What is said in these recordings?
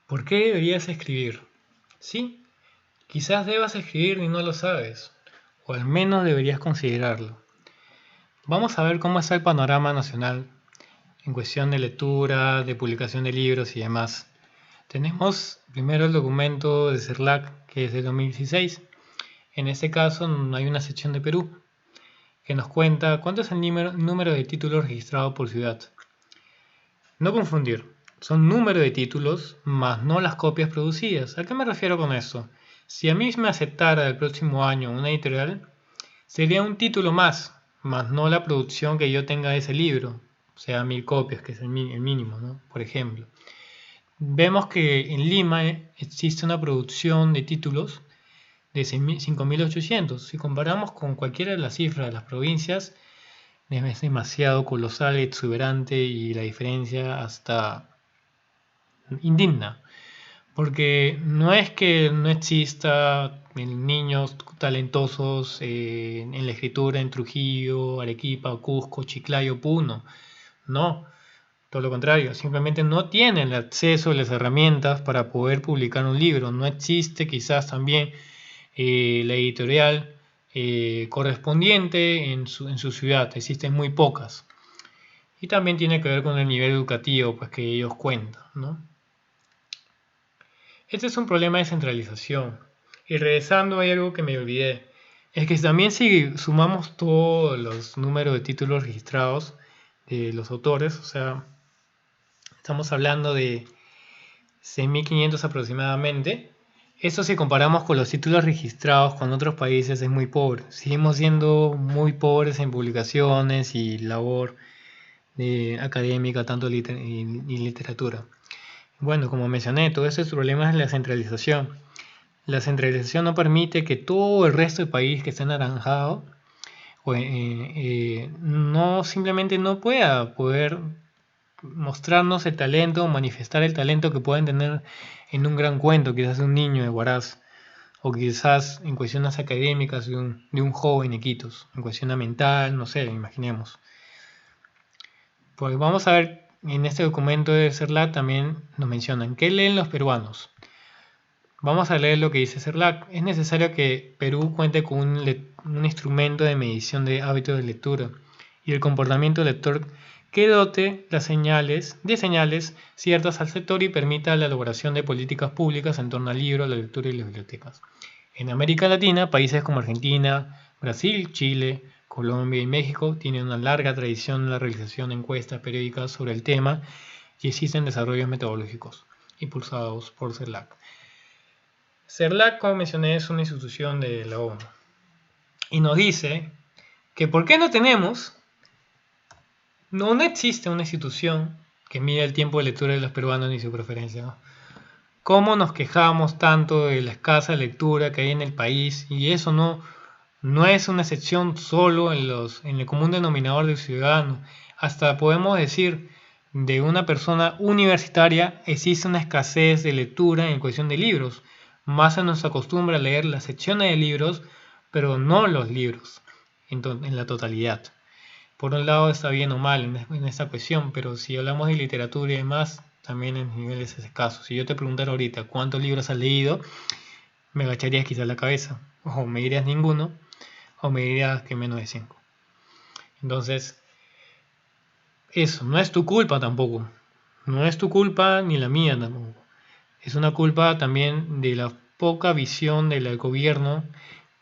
¿Por qué deberías escribir? Sí, quizás debas escribir y no lo sabes, o al menos deberías considerarlo. Vamos a ver cómo está el panorama nacional en cuestión de lectura, de publicación de libros y demás. Tenemos primero el documento de CERLAC, que es de 2016. En este caso hay una sección de Perú que nos cuenta cuánto es el número de títulos registrados por ciudad. No confundir, son número de títulos más no las copias producidas. ¿A qué me refiero con eso? Si a mí me aceptara el próximo año una editorial, sería un título más no la producción que yo tenga de ese libro, o sea, 1000 copias, que es el mínimo, ¿no? Por ejemplo. Vemos que en Lima existe una producción de títulos de 5800. Si comparamos con cualquiera de las cifras de las provincias, es demasiado colosal, exuberante y la diferencia hasta indigna. Porque no es que no exista niños talentosos en la escritura en Trujillo, Arequipa, Cusco, Chiclayo, Puno. No, todo lo contrario, simplemente no tienen el acceso a las herramientas para poder publicar un libro. No existe quizás también la editorial correspondiente en su ciudad. Existen muy pocas. Y también tiene que ver con el nivel educativo pues, que ellos cuentan, ¿no? Este es un problema de centralización. Y regresando, hay algo que me olvidé. Es que también si sumamos todos los números de títulos registrados de los autores, o sea, estamos hablando de 6.500 aproximadamente. Esto si comparamos con los títulos registrados con otros países es muy pobre. Seguimos siendo muy pobres en publicaciones y labor académica, tanto y literatura. Bueno, como mencioné, todo este problema es la centralización. La centralización no permite que todo el resto del país que esté anaranjado no simplemente no pueda poder mostrarnos el talento o manifestar el talento que pueden tener en un gran cuento, quizás de un niño de Huaraz, o quizás en cuestiones académicas de un joven de Iquitos, en cuestión mental, no sé, imaginemos. Pues vamos a ver, en este documento de CERLAC también nos mencionan, ¿qué leen los peruanos? Vamos a leer lo que dice CERLAC. Es necesario que Perú cuente con un instrumento de medición de hábitos de lectura y el comportamiento del lector que dote de señales ciertas al sector y permita la elaboración de políticas públicas en torno al libro, la lectura y las bibliotecas. En América Latina, países como Argentina, Brasil, Chile, Colombia y México tienen una larga tradición en la realización de encuestas periódicas sobre el tema y existen desarrollos metodológicos impulsados por CERLAC. CERLAC, como mencioné, es una institución de la ONU y nos dice que ¿por qué no tenemos? No existe una institución que mida el tiempo de lectura de los peruanos ni su preferencia, ¿no? ¿Cómo nos quejamos tanto de la escasa lectura que hay en el país? Y eso no es una excepción solo en el común denominador del ciudadano. Hasta podemos decir, de una persona universitaria existe una escasez de lectura en cuestión de libros. Más se nos acostumbra a leer las secciones de libros, pero no los libros en la totalidad. Por un lado está bien o mal en esta cuestión, pero si hablamos de literatura y demás, también en niveles escasos. Si yo te preguntara ahorita cuántos libros has leído, me agacharías quizás la cabeza, o me dirías ninguno, o me dirías que menos de 5. Entonces, eso no es tu culpa tampoco. No es tu culpa ni la mía tampoco. Es una culpa también de la poca visión del gobierno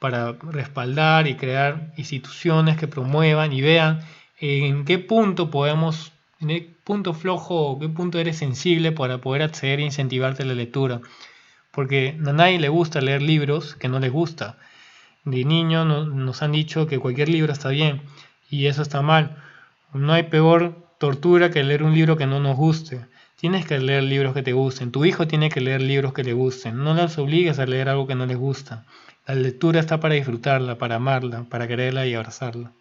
para respaldar y crear instituciones que promuevan y vean en qué punto podemos, en qué punto flojo, qué punto eres sensible para poder acceder e incentivarte la lectura. Porque a nadie le gusta leer libros que no les gusta. De niño nos han dicho que cualquier libro está bien y eso está mal. No hay peor tortura que leer un libro que no nos guste. Tienes que leer libros que te gusten. Tu hijo tiene que leer libros que le gusten. No los obligues a leer algo que no les gusta. La lectura está para disfrutarla, para amarla, para quererla y abrazarla.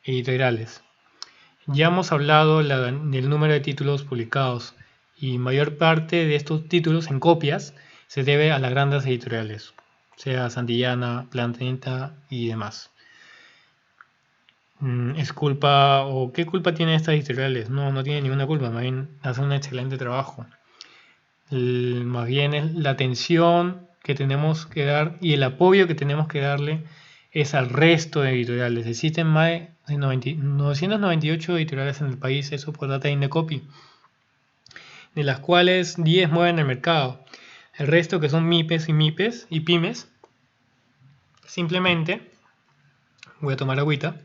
Editoriales. Ya hemos hablado del número de títulos publicados y mayor parte de estos títulos en copias se debe a las grandes editoriales, sea Santillana, Planeta y demás. ¿Es culpa o qué culpa tienen estas editoriales? No tienen ninguna culpa, más bien hacen un excelente trabajo. Más bien es la atención que tenemos que dar y el apoyo que tenemos que darle es al resto de editoriales. Existen más de 998 editoriales en el país, eso por data de Indecopy, de las cuales 10 mueven el mercado. El resto, que son MIPES y pymes, simplemente, voy a tomar agüita,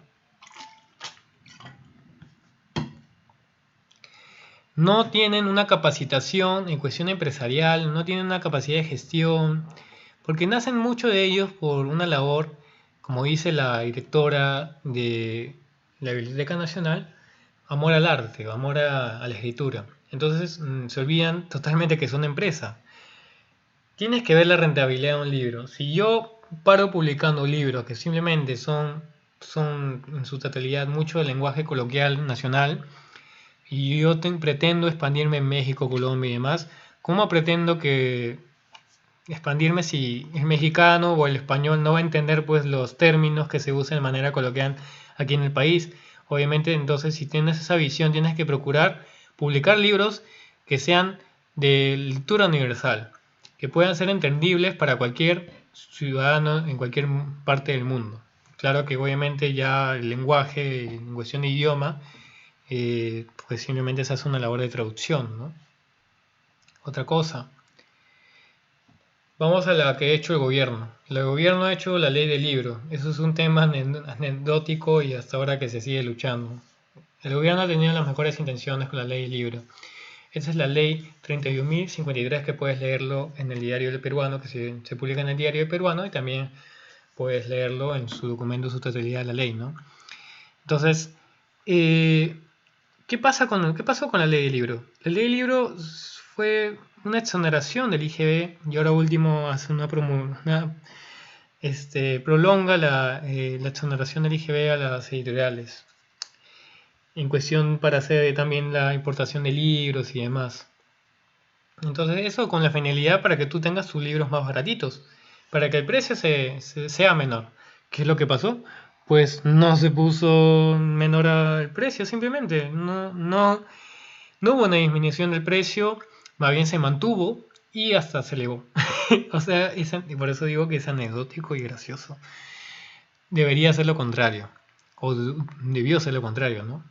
no tienen una capacitación en cuestión empresarial, no tienen una capacidad de gestión, porque nacen muchos de ellos por una labor, como dice la directora de la Biblioteca Nacional, amor al arte, amor a la escritura. Entonces se olvidan totalmente que son empresa. Tienes que ver la rentabilidad de un libro. Si yo paro publicando libros que simplemente son en su totalidad mucho de lenguaje coloquial nacional, y yo pretendo expandirme en México, Colombia y demás, ¿cómo pretendo que expandirme si el mexicano o el español no va a entender pues los términos que se usan de manera coloquial aquí en el país? Obviamente, entonces, si tienes esa visión, tienes que procurar publicar libros que sean de lectura universal, que puedan ser entendibles para cualquier ciudadano en cualquier parte del mundo. Claro que obviamente ya el lenguaje en cuestión de idioma, pues simplemente se hace una labor de traducción, ¿no? Otra cosa, vamos a la que ha hecho el gobierno. El gobierno ha hecho la ley del libro. Eso es un tema anecdótico y hasta ahora que se sigue luchando. El gobierno ha tenido las mejores intenciones con la ley del libro. Esa es la ley 31.053, que puedes leerlo en el diario del peruano, que se publica en el diario del peruano, y también puedes leerlo en su documento, su totalidad de la ley, ¿no? Entonces, ¿qué pasó con la ley del libro? La ley del libro fue una exoneración del IGB y ahora último hace prolonga la exoneración del IGB a las editoriales en cuestión para hacer también la importación de libros y demás. Entonces eso con la finalidad para que tú tengas tus libros más baratitos, para que el precio sea menor. ¿Qué es lo que pasó? Pues no se puso menor el precio, simplemente. No hubo una disminución del precio, más bien se mantuvo y hasta se elevó. O sea, y por eso digo que es anecdótico y gracioso. Debería ser lo contrario, o debió ser lo contrario, ¿no?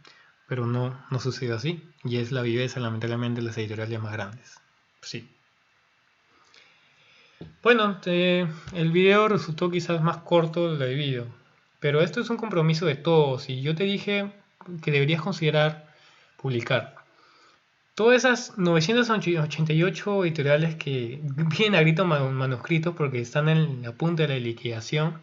Pero no sucedió así, y es la viveza, lamentablemente, de las editoriales más grandes. Sí. Bueno, el video resultó quizás más corto de lo debido, pero esto es un compromiso de todos, y yo te dije que deberías considerar publicar. Todas esas 988 editoriales que vienen a grito manuscritos porque están en la punta de la liquidación,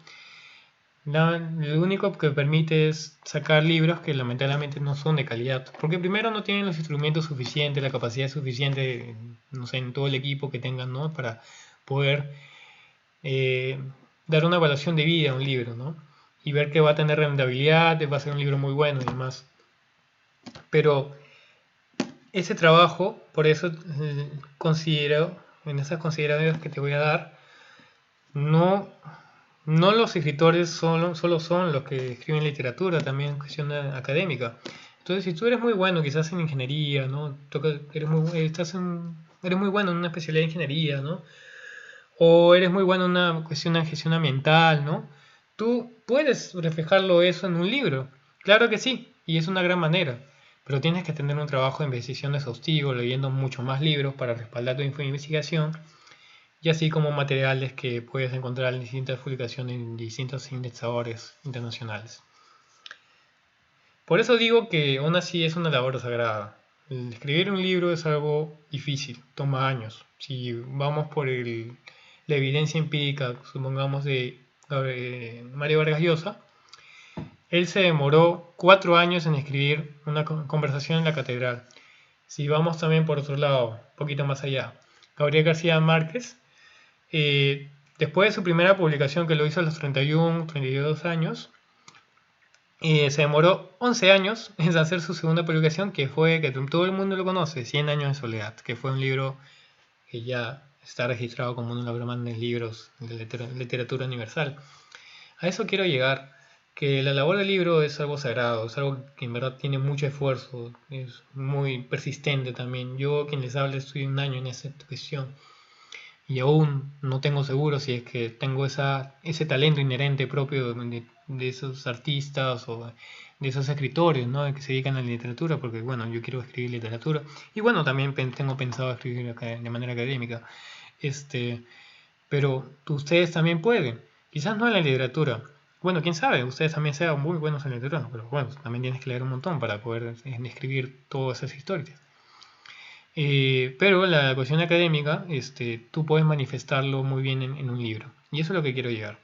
lo único que permite es sacar libros que lamentablemente no son de calidad, porque primero no tienen los instrumentos suficientes, la capacidad suficiente, no sé, en todo el equipo que tengan, ¿no? Para poder eh, dar una evaluación de vida a un libro, ¿no? Y ver que va a tener rentabilidad, va a ser un libro muy bueno y demás. Pero ese trabajo, por eso considero, en esas consideraciones que te voy a dar, no, no los escritores solo son los que escriben literatura, también cuestión académica. Entonces, si tú eres muy bueno, quizás en ingeniería, ¿no? Eres muy bueno en una especialidad de ingeniería, ¿no? O eres muy bueno en una cuestión de gestión ambiental, ¿no? Tú puedes reflejarlo eso en un libro. Claro que sí, y es una gran manera. Pero tienes que tener un trabajo de investigación exhaustivo, leyendo muchos más libros para respaldar tu investigación, y así como materiales que puedes encontrar en distintas publicaciones en distintos indexadores internacionales. Por eso digo que aún así es una labor sagrada. El escribir un libro es algo difícil, toma años. Si vamos por la evidencia empírica, supongamos de Mario Vargas Llosa, él se demoró 4 años en escribir una conversación en la catedral. Si vamos también por otro lado, un poquito más allá, Gabriel García Márquez, después de su primera publicación, que lo hizo a los 31, 32 años, se demoró 11 años en hacer su segunda publicación, que todo el mundo lo conoce, 100 años de soledad, que fue un libro que ya está registrado como uno de los grandes libros de literatura universal. A eso quiero llegar, que la labor del libro es algo sagrado, es algo que en verdad tiene mucho esfuerzo, es muy persistente también. Yo, quien les habla, estoy un año en esa cuestión y aún no tengo seguro si es que tengo ese talento inherente propio de esos artistas o de esos escritores, ¿no? Que se dedican a la literatura, porque bueno, yo quiero escribir literatura y bueno, también tengo pensado escribir de manera académica, este, pero ustedes también pueden, quizás no en la literatura. Bueno, quién sabe, ustedes también sean muy buenos en literatura, pero bueno, también tienes que leer un montón para poder escribir todas esas historias. Pero la cuestión académica, tú puedes manifestarlo muy bien en un libro. Y eso es lo que quiero llegar.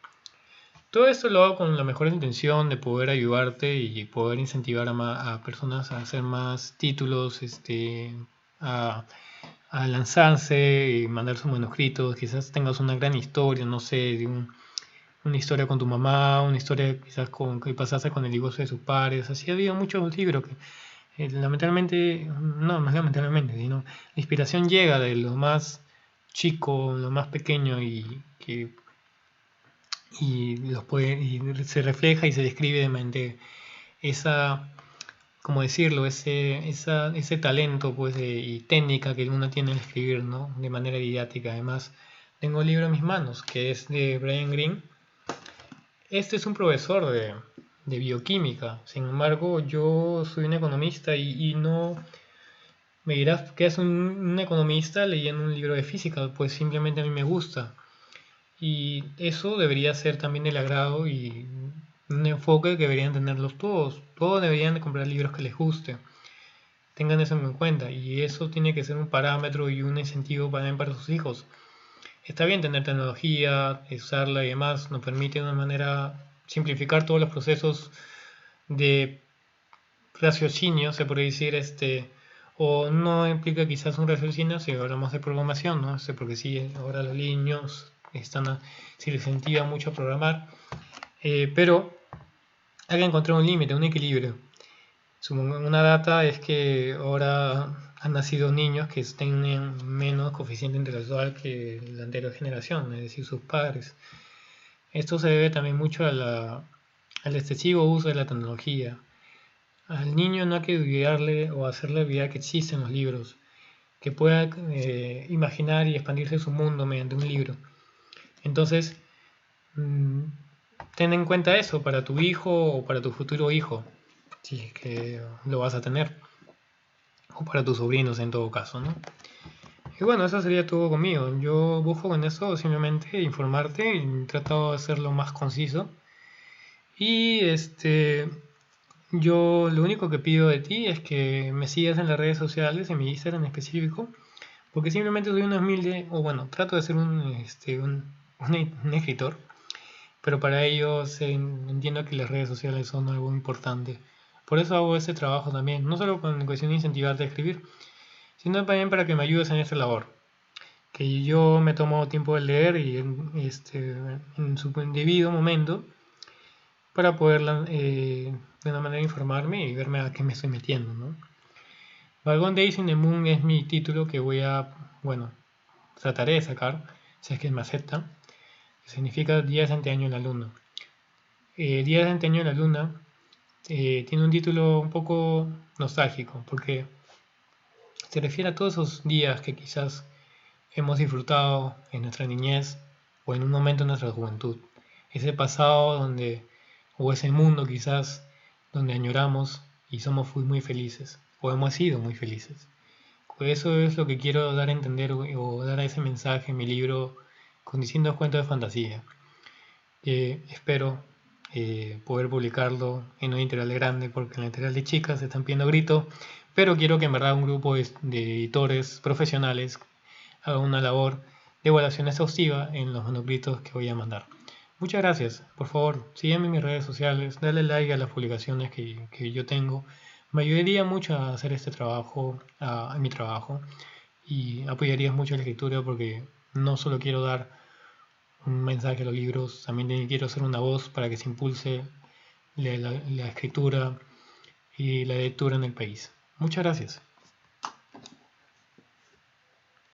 Todo esto lo hago con la mejor intención de poder ayudarte y poder incentivar a personas a hacer más títulos, a, a lanzarse y mandar sus manuscritos. Quizás tengas una gran historia, no sé, una historia con tu mamá, una historia quizás con que pasaste con el divorcio de sus padres. Así ha habido muchos libros que lamentablemente, no es lamentablemente, sino la inspiración llega de lo más chico, lo más pequeño y se refleja y se describe de mente esa, como decirlo, ese talento pues y técnica que uno tiene al escribir, ¿no? De manera didáctica. Además, tengo un libro en mis manos que es de Brian Greene. Este es un profesor de bioquímica. Sin embargo, yo soy un economista y no me dirás que es un economista leyendo un libro de física, pues simplemente a mí me gusta. Y eso debería ser también del agrado y un enfoque que deberían tenerlos todos. Todos deberían de comprar libros que les guste. Tengan eso en cuenta. Y eso tiene que ser un parámetro y un incentivo también para sus hijos. Está bien tener tecnología, usarla y demás. Nos permite de una manera simplificar todos los procesos de raciocinio, se puede decir, o no implica quizás un raciocinio si hablamos de programación, ¿no? Porque sí, ahora los niños se les incentiva mucho a programar, pero hay que encontrar un límite, un equilibrio. Una data es que ahora han nacido niños que tienen menos coeficiente intelectual que la anterior generación, es decir, sus padres. Esto se debe también mucho al excesivo uso de la tecnología. Al niño no hay que olvidarle o hacerle olvidar que existen los libros, que pueda imaginar y expandirse su mundo mediante un libro. Entonces, mm, ten en cuenta eso para tu hijo o para tu futuro hijo, si es que lo vas a tener, o para tus sobrinos en todo caso, ¿no? Y bueno, eso sería todo conmigo. Yo busco con eso simplemente informarte y trato de hacerlo más conciso. Y yo lo único que pido de ti es que me sigas en las redes sociales, en mi Instagram en específico, porque simplemente soy un humilde, o bueno, trato de ser un escritor, pero para ello entiendo que las redes sociales son algo importante. Por eso hago ese trabajo también, no solo con cuestión de incentivarte a escribir, sino también para que me ayudes en esta labor. Que yo me tomo tiempo de leer y en su debido momento para poder de una manera informarme y verme a qué me estoy metiendo, ¿no? Vagón Days in the Moon es mi título que bueno, trataré de sacar, si es que me aceptan, que significa Días de Anteaño en la Luna. Días de Anteaño en la Luna tiene un título un poco nostálgico, porque se refiere a todos esos días que quizás hemos disfrutado en nuestra niñez o en un momento de nuestra juventud. Ese pasado o ese mundo quizás, donde añoramos y somos muy felices, o hemos sido muy felices. Pues eso es lo que quiero dar a entender o dar a ese mensaje en mi libro con distintos cuentos de fantasía. Espero poder publicarlo en una editorial grande, porque en la editorial de chicas se están pidiendo grito, pero quiero que en verdad un grupo de editores profesionales haga una labor de evaluación exhaustiva en los manuscritos que voy a mandar. Muchas gracias. Por favor, sígueme en mis redes sociales, dale like a las publicaciones que yo tengo. Me ayudaría mucho a hacer este trabajo, a mi trabajo, y apoyarías mucho la escritura porque no solo quiero dar un mensaje a los libros, también quiero ser una voz para que se impulse la escritura y la lectura en el país. Muchas gracias.